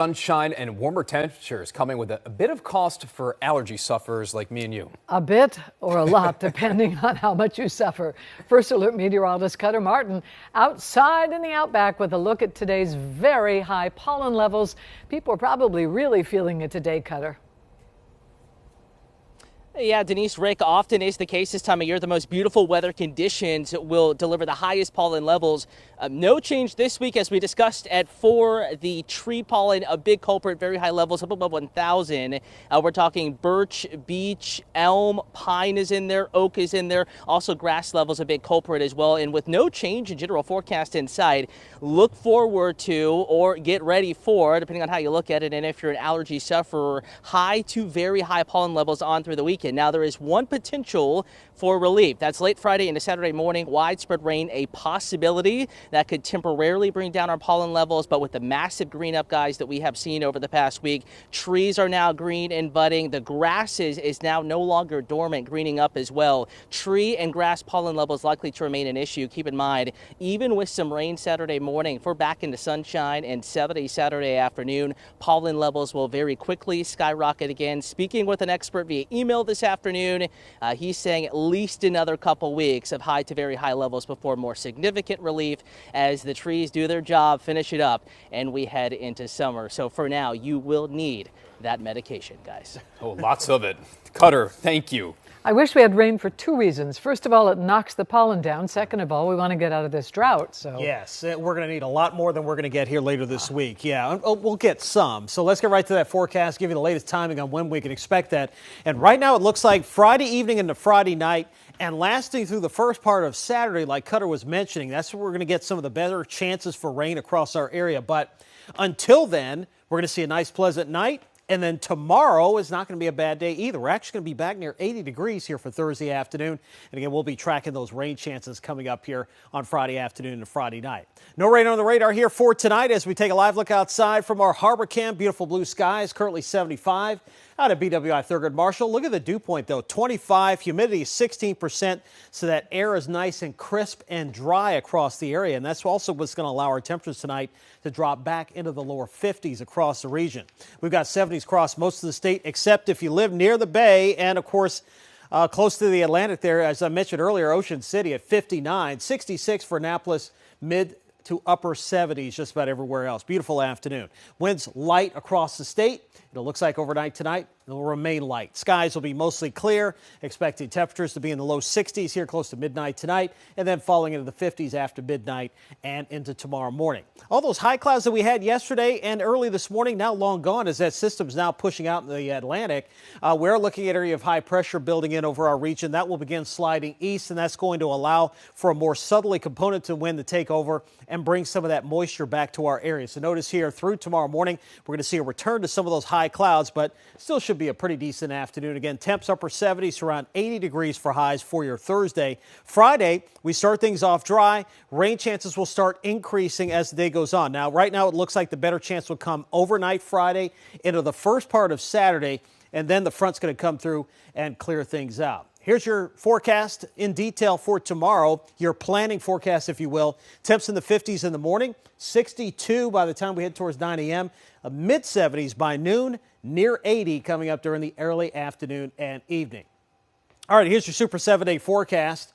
Sunshine and warmer temperatures coming with a bit of cost for allergy sufferers like me and you. A bit or a lot, depending on how much you suffer. First Alert meteorologist Cutter Martin outside in the outback with a look at today's very high pollen levels. People are probably really feeling it today, Cutter. Yeah, Denise, Rick, often is the case this time of year. The most beautiful weather conditions will deliver the highest pollen levels. No change this week, as we discussed at 4. The tree pollen, a big culprit, very high levels, up above 1,000. We're talking birch, beech, elm, pine is in there, oak is in there. Also, grass levels, a big culprit as well. And with no change in general forecast inside, look forward to or get ready for, depending on how you look at it, and if you're an allergy sufferer, high to very high pollen levels on through the weekend. Now, there is one potential for relief. That's late Friday into Saturday morning. Widespread rain, a possibility that could temporarily bring down our pollen levels. But with the massive green up, guys, that we have seen over the past week, trees are now green and budding. The grass is now no longer dormant, greening up as well. Tree and grass pollen levels likely to remain an issue. Keep in mind, even with some rain Saturday morning, if we're back into sunshine and 70 Saturday afternoon, pollen levels will very quickly skyrocket again. Speaking with an expert via email this afternoon, he's saying at least another couple weeks of high to very high levels before more significant relief as the trees do their job, finish it up, and we head into summer. So for now, you will need that medication, guys. Oh, lots of it. Cutter, thank you. I wish we had rain for 2 reasons. First of all, it knocks the pollen down. Second of all, we want to get out of this drought. So yes, we're going to need a lot more than we're going to get here later this week. Yeah, we'll get some. So let's get right to that forecast, give you the latest timing on when we can expect that. And right now it looks like Friday evening into Friday night and lasting through the first part of Saturday, like Cutter was mentioning. That's where we're going to get some of the better chances for rain across our area. But until then, we're going to see a nice, pleasant night. And then tomorrow is not going to be a bad day either. We're actually going to be back near 80 degrees here for Thursday afternoon. And again, we'll be tracking those rain chances coming up here on Friday afternoon and Friday night. No rain on the radar here for tonight as we take a live look outside from our harbor cam. Beautiful blue skies, currently 75. Out at BWI Thurgood Marshall. Look at the dew point, though, 25. Humidity is 16%, so that air is nice and crisp and dry across the area. And that's also what's going to allow our temperatures tonight to drop back into the lower 50s across the region. We've got 70s across most of the state, except if you live near the bay and, of course, close to the Atlantic there, as I mentioned earlier, Ocean City at 59, 66 for Annapolis, mid to upper 70s just about everywhere else. Beautiful afternoon. Winds light across the state. It looks like overnight tonight it will remain light. Skies will be mostly clear. Expecting temperatures to be in the low 60s here close to midnight tonight, and then falling into the 50s after midnight and into tomorrow morning. All those high clouds that we had yesterday and early this morning now long gone as that system is now pushing out in the Atlantic. We're looking at an area of high pressure building in over our region. That will begin sliding east, and that's going to allow for a more southerly component to wind to take over and bring some of that moisture back to our area. So notice here through tomorrow morning, we're going to see a return to some of those high clouds, but still should be a pretty decent afternoon. Again, temps upper 70s, around 80 degrees for highs for your Thursday. Friday, we start things off dry. Rain chances will start increasing as the day goes on. Now, right now, it looks like the better chance will come overnight Friday into the first part of Saturday, and then the front's going to come through and clear things out. Here's your forecast in detail for tomorrow, your planning forecast, if you will. Temps in the 50s in the morning, 62 by the time we head towards 9 a.m., mid-70s by noon, near 80 coming up during the early afternoon and evening. All right, here's your Super 7-day forecast.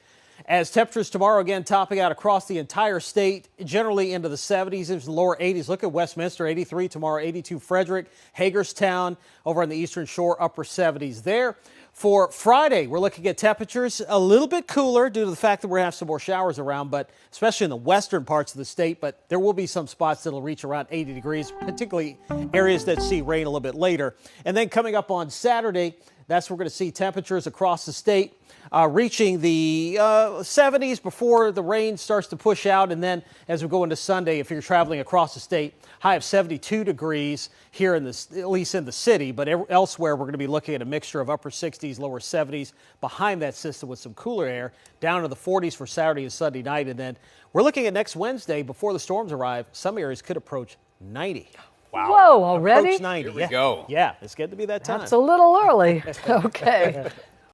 As temperatures tomorrow again topping out across the entire state, generally into the 70s, into the lower 80s. Look at Westminster, 83 tomorrow, 82 Frederick, Hagerstown over on the eastern shore, upper 70s there. For Friday, we're looking at temperatures a little bit cooler due to the fact that we're going to have some more showers around, but especially in the western parts of the state. But there will be some spots that will reach around 80 degrees, particularly areas that see rain a little bit later. And then coming up on Saturday, that's where we're going to see temperatures across the state reaching the 70s before the rain starts to push out. And then as we go into Sunday, if you're traveling across the state, high of 72 degrees here in this, at least in the city. But elsewhere, we're going to be looking at a mixture of upper 60s, lower 70s behind that system with some cooler air down to the 40s for Saturday and Sunday night. And then we're looking at next Wednesday before the storms arrive. Some areas could approach 90. Wow. Whoa, already? Approach 90. Here we go. Yeah, it's getting to be that time. That's a little early. Okay.